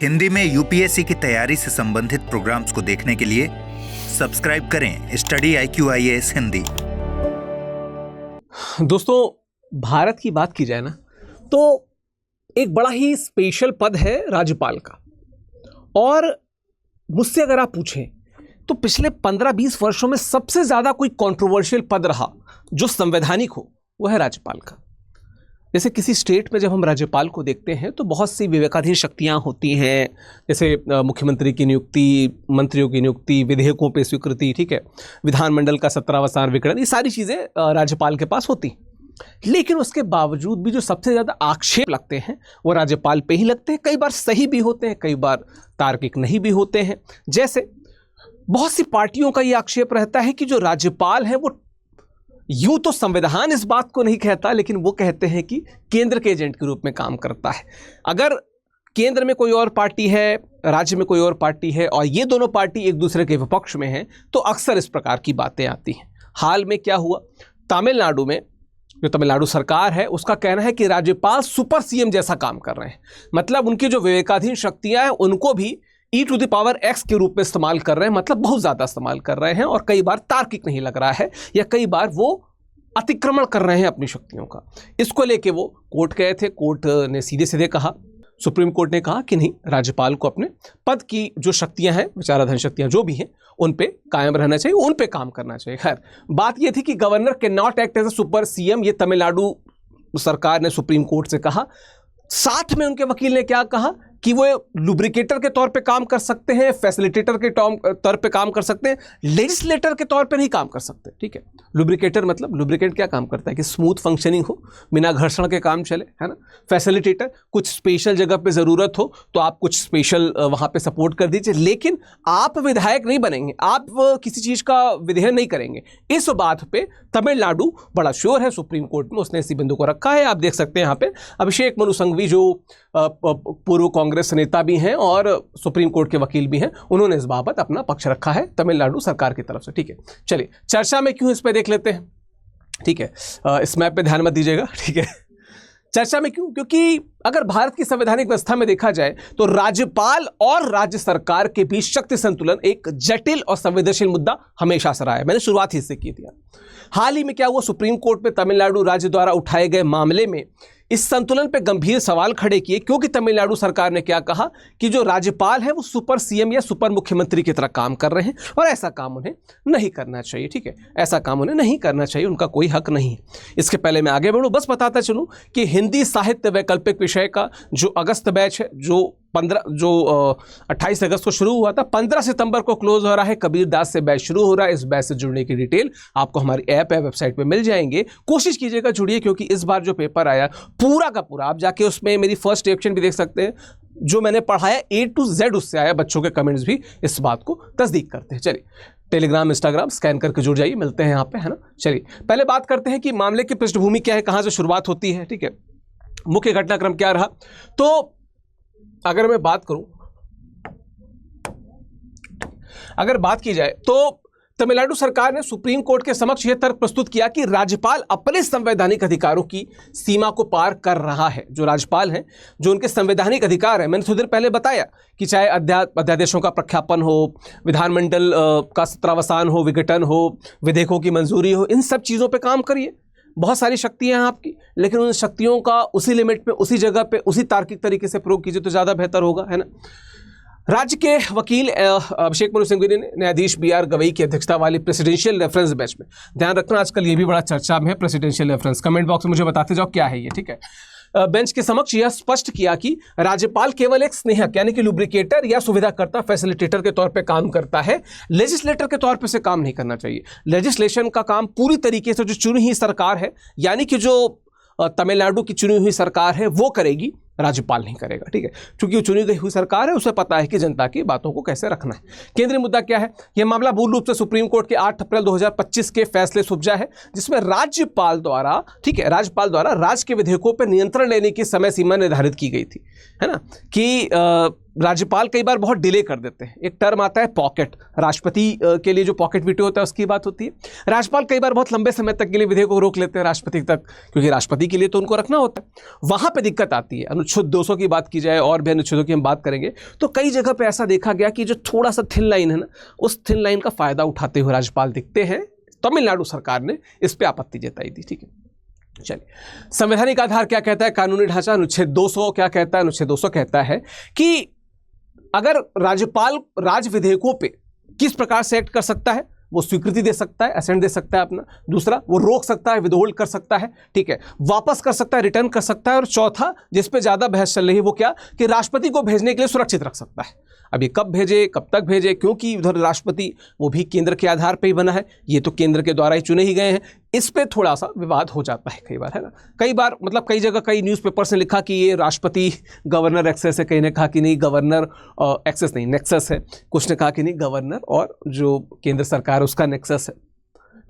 हिंदी में यूपीएससी की तैयारी से संबंधित प्रोग्राम्स को देखने के लिए सब्सक्राइब करें स्टडी IQ IAS हिंदी। दोस्तों, भारत की बात की जाए ना तो एक बड़ा ही स्पेशल पद है राज्यपाल का। और मुझसे अगर आप पूछें तो पिछले 15-20 वर्षों में सबसे ज्यादा कोई कंट्रोवर्शियल पद रहा जो संवैधानिक हो वो है राज्यपाल का। जैसे किसी स्टेट में जब हम राज्यपाल को देखते हैं तो बहुत सी विवेकाधीन शक्तियां होती हैं, जैसे मुख्यमंत्री की नियुक्ति, मंत्रियों की नियुक्ति, विधेयकों पे स्वीकृति, ठीक है, विधानमंडल का सत्रावसान विकरण, ये सारी चीज़ें राज्यपाल के पास होती। लेकिन उसके बावजूद भी जो सबसे ज़्यादा आक्षेप लगते हैं वो राज्यपाल पे ही लगते हैं। कई बार सही भी होते हैं, कई बार तार्किक नहीं भी होते हैं। जैसे बहुत सी पार्टियों का ये आक्षेप रहता है कि जो राज्यपाल है वो यूं तो संविधान इस बात को नहीं कहता, लेकिन वो कहते हैं कि केंद्र के एजेंट के रूप में काम करता है। अगर केंद्र में कोई और पार्टी है, राज्य में कोई और पार्टी है और ये दोनों पार्टी एक दूसरे के विपक्ष में हैं तो अक्सर इस प्रकार की बातें आती हैं। हाल में क्या हुआ, तमिलनाडु में जो तमिलनाडु सरकार है उसका कहना है कि राज्यपाल सुपर सीएम जैसा काम कर रहे हैं। मतलब उनकी जो विवेकाधीन शक्तियां हैं उनको भी e⁻x के रूप में इस्तेमाल कर रहे हैं, मतलब बहुत ज़्यादा इस्तेमाल कर रहे हैं और कई बार तार्किक नहीं लग रहा है या कई बार वो अतिक्रमण कर रहे हैं अपनी शक्तियों का। इसको लेके वो कोर्ट गए थे। कोर्ट ने सीधे सीधे कहा, सुप्रीम कोर्ट ने कहा कि नहीं, राज्यपाल को अपने पद की जो शक्तियां हैं, विचाराधीन शक्तियां जो भी हैं, उन पे कायम रहना चाहिए, उन पे काम करना चाहिए। खैर, बात ये थी कि governor can not act as a super CM, ये तमिलनाडु सरकार ने सुप्रीम कोर्ट से कहा। साथ में उनके वकील ने क्या कहा कि वो लुब्रिकेटर के तौर पे काम कर सकते हैं, फैसिलिटेटर के तौर पे काम कर सकते हैं, लेजिस्लेटर के तौर पे नहीं काम कर सकते। ठीक है, लुब्रिकेटर मतलब लुब्रिकेट क्या काम करता है कि स्मूथ फंक्शनिंग हो, बिना घर्षण के काम चले, है ना। फैसिलिटेटर कुछ स्पेशल जगह पे ज़रूरत हो तो आप कुछ स्पेशल वहाँ पे सपोर्ट कर दीजिए, लेकिन आप विधायक नहीं बनेंगे, आप किसी चीज़ का विधेयन नहीं करेंगे। इस बात पर तमिलनाडु बड़ा श्योर है, सुप्रीम कोर्ट में उसने इसी बिंदु को रखा है। आप देख सकते हैं यहाँ पे अभिषेक मनु संघवी जो पूर्व कांग्रेस नेता भी हैं और सुप्रीम कोर्ट के वकील भी हैं, उन्होंने इस बाबत अपना पक्ष रखा है तमिलनाडु सरकार की तरफ से। ठीक है, चलिए चर्चा में क्यों इस पे देख लेते हैं। ठीक है, इस मैप पे ध्यान मत दीजिएगा। ठीक है, चर्चा में क्यों, क्योंकि अगर भारत की संवैधानिक व्यवस्था में देखा जाए तो राज्यपाल और राज्य सरकार के बीच शक्ति संतुलन एक जटिल और संवेदनशील मुद्दा हमेशा से रहा है। मैंने शुरुआत ही से की थी। हाल ही में क्या हुआ, सुप्रीम कोर्ट में तमिलनाडु राज्य द्वारा उठाए गए मामले में इस संतुलन पे गंभीर सवाल खड़े किए, क्योंकि तमिलनाडु सरकार ने क्या कहा कि जो राज्यपाल है वो सुपर सीएम या सुपर मुख्यमंत्री की तरह काम कर रहे हैं और ऐसा काम उन्हें नहीं करना चाहिए। ठीक है, ऐसा काम उन्हें नहीं करना चाहिए, उनका कोई हक नहीं है। इसके पहले मैं आगे बढ़ूं, बस बताता चलूं कि हिंदी साहित्य वैकल्पिक विषय का जो अगस्त बैच है, जो 28 अगस्त को शुरू हुआ था, 15 सितंबर को क्लोज हो रहा है। कबीर दास से बैच शुरू हो रहा है। इस बैच से जुड़ने की डिटेल आपको हमारी ऐप है, वेबसाइट पे मिल जाएंगे। कोशिश कीजिएगा जुड़िए, क्योंकि इस बार जो पेपर आया पूरा का पूरा, आप जाके उसमें मेरी फर्स्ट रिएक्शन भी देख सकते हैं, जो मैंने पढ़ाया A to Z उससे आया। बच्चों के कमेंट्स भी इस बात को तस्दीक करते हैं। चलिए, टेलीग्राम, इंस्टाग्राम स्कैन करके जुड़ जाइए, मिलते हैं यहाँ पे, है ना। चलिए, पहले बात करते हैं कि मामले की पृष्ठभूमि क्या है, कहाँ से शुरुआत होती है। ठीक है, मुख्य घटनाक्रम क्या रहा। तो अगर मैं बात करूं, अगर बात की जाए तो तमिलनाडु सरकार ने सुप्रीम कोर्ट के समक्ष यह तर्क प्रस्तुत किया कि राज्यपाल अपने संवैधानिक अधिकारों की सीमा को पार कर रहा है। जो राज्यपाल हैं, जो उनके संवैधानिक अधिकार हैं, मैंने थोड़ी देर पहले बताया कि चाहे अध्यादेशों का प्रख्यापन हो, विधानमंडल का सत्रावसान हो, विघटन हो, विधेयकों की मंजूरी हो, इन सब चीज़ों पर काम करिए। बहुत सारी शक्तियां हैं आपकी, लेकिन उन शक्तियों का उसी लिमिट पे, उसी जगह पे, उसी तार्किक तरीके से प्रयोग कीजिए तो ज़्यादा बेहतर होगा, है ना। राज्य के वकील अभिषेक मनु सिंघवी ने न्यायाधीश BR गवई की अध्यक्षता वाली प्रेसिडेंशियल रेफरेंस बेंच में, ध्यान रखना आजकल ये भी बड़ा चर्चा में है, प्रेसिडेंशियल रेफरेंस, कमेंट बॉक्स में मुझे बताते जाओ क्या है ये। ठीक है, बेंच के समक्ष यह स्पष्ट किया कि राज्यपाल केवल एक स्नेहक यानी कि लुब्रिकेटर या सुविधाकर्ता, फैसिलिटेटर के तौर पे काम करता है, लेजिस्लेटर के तौर पे से काम नहीं करना चाहिए। लेजिस्लेशन का काम पूरी तरीके से जो चुनी हुई सरकार है, यानी कि जो तमिलनाडु की चुनी हुई सरकार है वो करेगी, राज्यपाल नहीं करेगा। ठीक है, क्योंकि वो चुनी गई हुई सरकार है, उसे पता है कि जनता की बातों को कैसे रखना है। केंद्रीय मुद्दा क्या है, यह मामला मूल रूप से सुप्रीम कोर्ट के 8 अप्रैल 2025 के फैसले से उपजा है, जिसमें राज्यपाल द्वारा, ठीक है, राज्यपाल द्वारा राज्य के विधेयकों पर नियंत्रण लेने की समय सीमा निर्धारित की गई थी, है ना, कि राज्यपाल कई बार बहुत डिले कर देते हैं। एक टर्म आता है पॉकेट, राष्ट्रपति के लिए जो पॉकेट वीटो होता है उसकी बात होती है। राज्यपाल कई बार बहुत लंबे समय तक के लिए विधेयक को रोक लेते हैं राष्ट्रपति तक, क्योंकि राष्ट्रपति के लिए तो उनको रखना होता है। वहां पे दिक्कत आती है। अनुच्छेद 200 की बात की जाए और भी अनुच्छेदों की हम बात करेंगे तो कई जगह पे ऐसा देखा गया कि जो थोड़ा सा थिन लाइन है ना, उस थिन लाइन का फायदा उठाते हुए राज्यपाल दिखते हैं। तमिलनाडु सरकार ने इस पे आपत्ति जताई थी। ठीक है, चलिए, संवैधानिक आधार क्या कहता है, कानूनी ढांचा अनुच्छेद 200 क्या कहता है? अनुच्छेद 200 कहता है कि अगर राज्यपाल राज्य विधेयकों पे किस प्रकार से एक्ट कर सकता है, वो स्वीकृति दे सकता है, असेंट दे सकता है अपना। दूसरा, वो रोक सकता है, विदहोल्ड कर सकता है, ठीक है, वापस कर सकता है, रिटर्न कर सकता है। और चौथा, जिस पे ज्यादा बहस चल रही है, वो क्या, कि राष्ट्रपति को भेजने के लिए सुरक्षित रख सकता है। अब ये कब भेजे, कब तक भेजे, क्योंकि उधर राष्ट्रपति वो भी केंद्र के आधार पर ही बना है, ये तो केंद्र के द्वारा ही चुने ही गए हैं। इस पे थोड़ा सा विवाद हो जाता है कई बार, है ना। कई बार मतलब कई जगह कई न्यूज़पेपर्स ने लिखा कि ये राष्ट्रपति गवर्नर एक्सेस है, कहीं ने कहा कि नहीं गवर्नर एक्सेस नहीं नेक्सस है, कुछ ने कहा कि नहीं गवर्नर और जो केंद्र सरकार उसका नेक्सस है।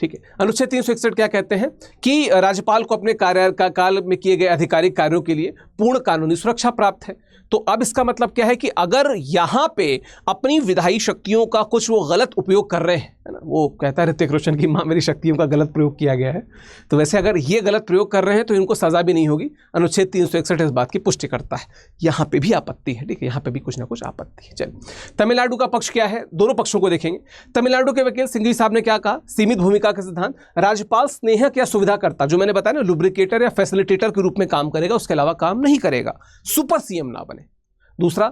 ठीक है, अनुच्छेद 361 क्या कहते हैं कि राज्यपाल को अपने कार्यकाल में किए गए आधिकारिक कार्यों के लिए पूर्ण कानूनी सुरक्षा प्राप्त है। तो अब इसका मतलब क्या है कि अगर यहाँ पे अपनी विधायी शक्तियों का कुछ वो गलत उपयोग कर रहे हैं, है ना, वो कहता है ऋतिक रोशन की माँ मेरी शक्तियों का गलत प्रयोग किया गया है, तो वैसे अगर ये गलत प्रयोग कर रहे हैं तो इनको सजा भी नहीं होगी। अनुच्छेद 361 इस बात की पुष्टि करता है। यहाँ पे भी आपत्ति है, ठीक है, यहाँ पे भी कुछ ना कुछ आपत्ति है। चलिए, तमिलनाडु का पक्ष क्या है, दोनों पक्षों को देखेंगे। तमिलनाडु के वकील सिंघवी साहब ने क्या कहा, सीमित भूमिका का सिद्धांत, राज्यपाल स्नेहक या सुविधा करता, जो मैंने बताया ना, लुब्रिकेटर या फैसिलिटेटर के रूप में काम करेगा, उसके अलावा काम नहीं करेगा, सुपर सीएम ना बने। दूसरा,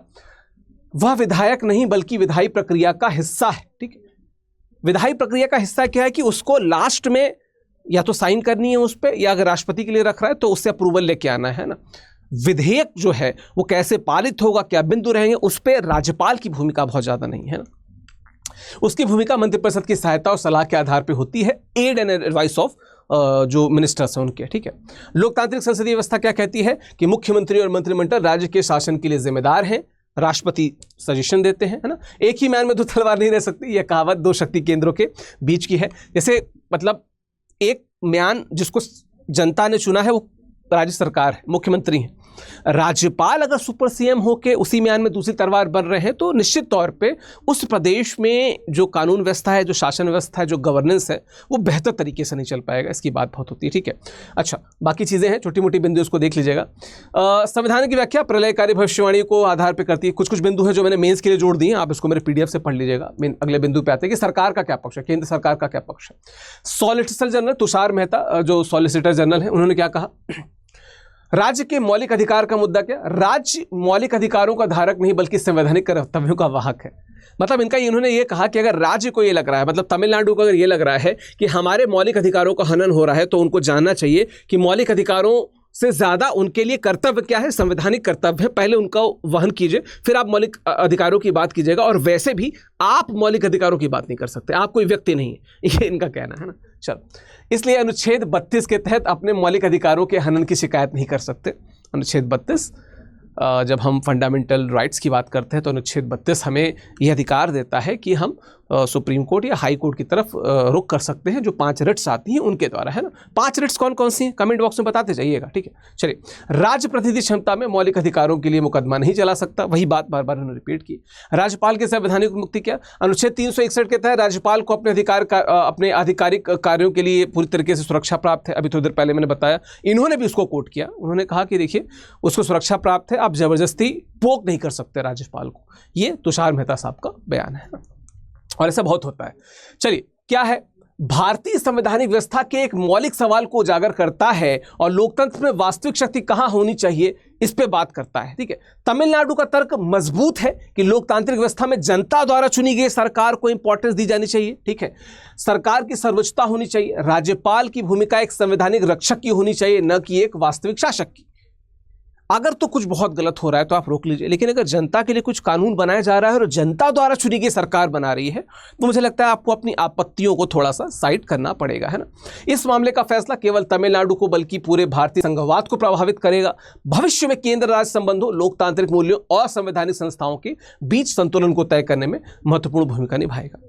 वह विधायक नहीं बल्कि विधायी प्रक्रिया का हिस्सा है। ठीक है, विधायी प्रक्रिया का हिस्सा क्या है कि उसको लास्ट में या तो साइन करनी है उस पर, या अगर राष्ट्रपति के लिए रख रहा है तो उससे अप्रूवल लेके आना है ना। विधेयक जो है वो कैसे पारित होगा, क्या बिंदु रहेंगे, उस पर राज्यपाल की भूमिका बहुत ज्यादा नहीं है ना। उसकी भूमिका मंत्रिपरिषद की सहायता और सलाह के आधार पर होती है, एड एंड एडवाइस ऑफ जो मिनिस्टर्स हैं उनके। ठीक है, लोकतांत्रिक संसदीय व्यवस्था क्या कहती है कि मुख्यमंत्री और मंत्रिमंडल राज्य के शासन के लिए जिम्मेदार हैं, राष्ट्रपति सजेशन देते हैं, है ना। एक ही म्यान में दो तलवार नहीं रह सकती, यह कहावत दो शक्ति केंद्रों के बीच की है। जैसे मतलब एक म्यान जिसको जनता ने चुना है वो राज्य सरकार है, मुख्यमंत्री है। राज्यपाल अगर सुपर सीएम होके उसी म्यान में दूसरी तलवार बन रहे हैं तो निश्चित तौर पे उस प्रदेश में जो कानून व्यवस्था है, जो शासन व्यवस्था है, जो गवर्नेंस है, वो बेहतर तरीके से नहीं चल पाएगा। इसकी बात बहुत होती है। ठीक है, अच्छा, बाकी चीज़ें हैं, छोटी मोटी बिंदु उसको देख लीजिएगा। संविधान की व्याख्या प्रलयकारी भविष्यवाणी को आधार पर करती है। कुछ कुछ बिंदु है जो मैंने मेंस के लिए जोड़ दिए, आप इसको मेरे PDF से पढ़ लीजिएगा। अगले बिंदु पे आते हैं कि सरकार का क्या पक्ष है, केंद्र सरकार का क्या पक्ष है। सॉलिसिटर जनरल तुषार मेहता, जो सॉलिसिटर जनरल है, उन्होंने क्या कहा, राज्य के मौलिक अधिकार का मुद्दा क्या, राज्य मौलिक अधिकारों का धारक नहीं बल्कि संवैधानिक कर्तव्यों का वाहक है। मतलब इनका इन्होंने ये कहा कि अगर राज्य को ये लग रहा है, मतलब तमिलनाडु को अगर ये लग रहा है कि हमारे मौलिक अधिकारों का हनन हो रहा है, तो उनको जानना चाहिए कि मौलिक अधिकारों से ज्यादा उनके लिए कर्तव्य क्या है, संवैधानिक कर्तव्य है। पहले उनका वहन कीजिए, फिर आप मौलिक अधिकारों की बात कीजिएगा। और वैसे भी आप मौलिक अधिकारों की बात नहीं कर सकते, आप कोई व्यक्ति नहीं है, ये इनका कहना है ना। चलो, इसलिए अनुच्छेद 32 के तहत अपने मौलिक अधिकारों के हनन की शिकायत नहीं कर सकते। अनुच्छेद 32, जब हम फंडामेंटल राइट्स की बात करते हैं तो अनुच्छेद 32 हमें यह अधिकार देता है कि हम सुप्रीम कोर्ट या हाई कोर्ट की तरफ रुख कर सकते हैं, जो 5 रिट्स आती हैं उनके द्वारा, है ना। 5 रिट्स कौन कौन सी हैं, कमेंट बॉक्स में बताते जाइएगा। ठीक है, चलिए, राज्य प्रतिनिधि क्षमता में मौलिक अधिकारों के लिए मुकदमा नहीं चला सकता, वही बात बार बार उन्होंने रिपीट की। राज्यपाल की संवैधानिक मुक्ति क्या, अनुच्छेद 361 के तहत राज्यपाल को अपने आधिकारिक कार्यों के लिए पूरी तरीके से सुरक्षा प्राप्त है। अभी थोड़ी देर पहले मैंने बताया, इन्होंने भी उसको कोट किया। उन्होंने कहा कि देखिए उसको सुरक्षा प्राप्त है, आप जबरदस्ती पोक नहीं कर सकते राज्यपाल को। ये तुषार मेहता साहब का बयान है और ऐसा बहुत होता है। चलिए, क्या है, भारतीय संवैधानिक व्यवस्था के एक मौलिक सवाल को उजागर करता है और लोकतंत्र में वास्तविक शक्ति कहां होनी चाहिए, इस पे बात करता है। ठीक है, तमिलनाडु का तर्क मजबूत है कि लोकतांत्रिक व्यवस्था में जनता द्वारा चुनी गई सरकार को इंपॉर्टेंस दी जानी चाहिए। ठीक है, सरकार की सर्वोच्चता होनी चाहिए, राज्यपाल की भूमिका एक संवैधानिक रक्षक की होनी चाहिए, न कि एक वास्तविक शासक की। अगर तो कुछ बहुत गलत हो रहा है तो आप रोक लीजिए, लेकिन अगर जनता के लिए कुछ कानून बनाया जा रहा है और जनता द्वारा चुनी गई सरकार बना रही है, तो मुझे लगता है आपको अपनी आपत्तियों को थोड़ा सा साइड करना पड़ेगा, है ना। इस मामले का फैसला केवल तमिलनाडु को बल्कि पूरे भारतीय संघवाद को प्रभावित करेगा। भविष्य में केंद्र राज्य संबंधों, लोकतांत्रिक मूल्यों और संवैधानिक संस्थाओं के बीच संतुलन को तय करने में महत्वपूर्ण भूमिका निभाएगा।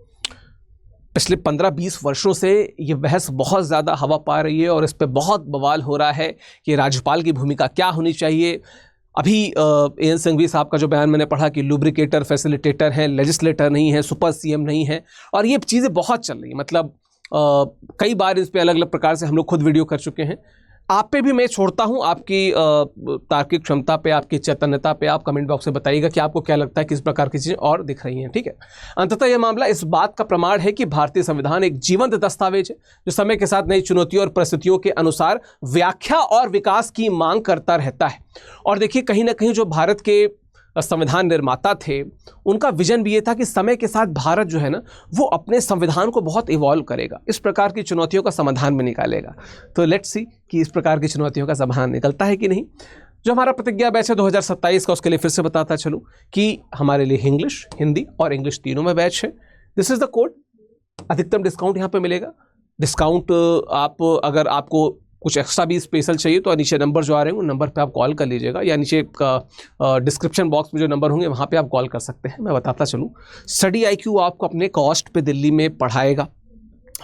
पिछले 15-20 वर्षों से ये बहस बहुत ज़्यादा हवा पा रही है और इस पर बहुत बवाल हो रहा है कि राज्यपाल की भूमिका क्या होनी चाहिए। अभी एन संघवी साहब का जो बयान मैंने पढ़ा कि लुब्रिकेटर फैसिलिटेटर हैं, लेजिस्लेटर नहीं है, सुपर सीएम नहीं है, और ये चीज़ें बहुत चल रही हैं। मतलब कई बार इस पे अलग अलग प्रकार से हम लोग खुद वीडियो कर चुके हैं। आप पे भी मैं छोड़ता हूं, आपकी तार्किक क्षमता पे, आपकी चैतन्यता पे आप कमेंट बॉक्स में बताइएगा कि आपको क्या लगता है किस प्रकार की चीज़ें और दिख रही हैं, ठीक है। अंततः यह मामला इस बात का प्रमाण है कि भारतीय संविधान एक जीवंत दस्तावेज है जो समय के साथ नई चुनौतियों और परिस्थितियों के अनुसार व्याख्या और विकास की मांग करता रहता है। और देखिए, कहीं ना कहीं जो भारत के संविधान निर्माता थे, उनका विजन भी ये था कि समय के साथ भारत जो है ना, वो अपने संविधान को बहुत इवॉल्व करेगा, इस प्रकार की चुनौतियों का समाधान भी निकालेगा। तो लेट्स सी कि इस प्रकार की चुनौतियों का समाधान निकलता है कि नहीं। जो हमारा प्रतिज्ञा बैच है 2027 का, उसके लिए फिर से बताता चलूँ कि हमारे लिए इंग्लिश, हिंदी और इंग्लिश तीनों में बैच है। This is the code. अधिकतम डिस्काउंट यहाँ पे मिलेगा। डिस्काउंट आप, अगर आपको कुछ एक्स्ट्रा भी स्पेशल चाहिए तो नीचे नंबर जो आ रहे हैं उन नंबर पे आप कॉल कर लीजिएगा, या नीचे डिस्क्रिप्शन बॉक्स में जो नंबर होंगे वहाँ पे आप कॉल कर सकते हैं। मैं बताता चलूँ, स्टडी IQ आपको अपने कॉस्ट पे दिल्ली में पढ़ाएगा,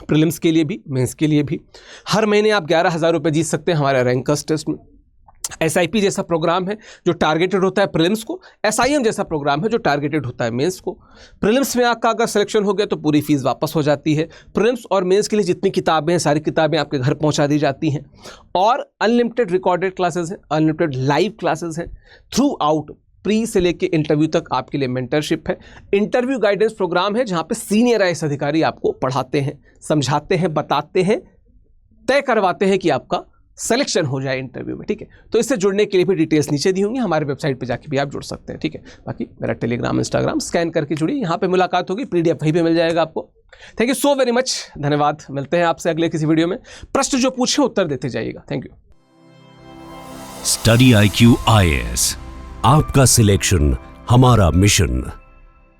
प्रीलिम्स के लिए भी, मेंस के लिए भी। हर महीने आप 11,000 रुपये जीत सकते हैं हमारे रैंकर्स टेस्ट में। SIP जैसा प्रोग्राम है जो टारगेटेड होता है प्रीलिम्स को, SIM जैसा प्रोग्राम है जो टारगेटेड होता है मेंस को। प्रीलिम्स में आपका अगर सिलेक्शन हो गया तो पूरी फीस वापस हो जाती है। प्रीलिम्स और मेंस के लिए जितनी किताबें हैं, सारी किताबें आपके घर पहुंचा दी जाती हैं। और अनलिमिटेड रिकॉर्डेड क्लासेस हैं, अनलिमिटेड लाइव क्लासेस हैं थ्रू आउट, प्री से लेके इंटरव्यू तक आपके लिए मेंटरशिप है। इंटरव्यू गाइडेंस प्रोग्राम है जहाँ पे सीनियर IAS अधिकारी आपको पढ़ाते हैं, समझाते हैं, बताते हैं, तय करवाते हैं कि आपका सिलेक्शन हो जाए इंटरव्यू में, ठीक है। तो इससे जुड़ने के लिए भी डिटेल्स नीचे दी होंगी, हमारे वेबसाइट पे जाके भी आप जुड़ सकते हैं, ठीक है। बाकी मेरा टेलीग्राम, इंस्टाग्राम स्कैन करके जुड़िए, यहाँ पे मुलाकात होगी, PDF वहीं पे मिल जाएगा आपको। Thank you so very much, धन्यवाद। मिलते हैं आपसे अगले किसी वीडियो में। प्रश्न जो पूछे उत्तर देते जाइएगा। Thank you. Study IQ IAS, आपका सिलेक्शन हमारा मिशन।